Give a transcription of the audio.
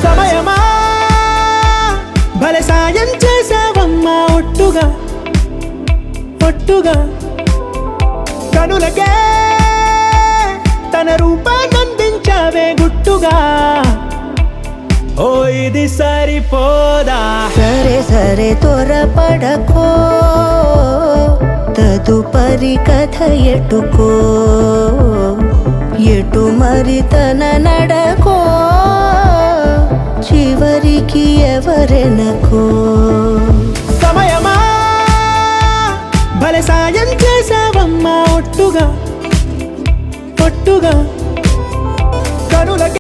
సమయమా భలే సాయం చేసావమ్మా ఒట్టుగా ఒట్టుగా కనులకే తన రూపాన్నందించావే గుట్టుగా ఓ ఇది సరిపోదా సరే సరే త్వరపడకో తదుపరి కథ ఎటుకో ఎటు మరి తన నడకో చివరికి ఎవరెనకో సమయమా భలే సాయం చేసావమ్మా ఒట్టుగా ఒట్టుగా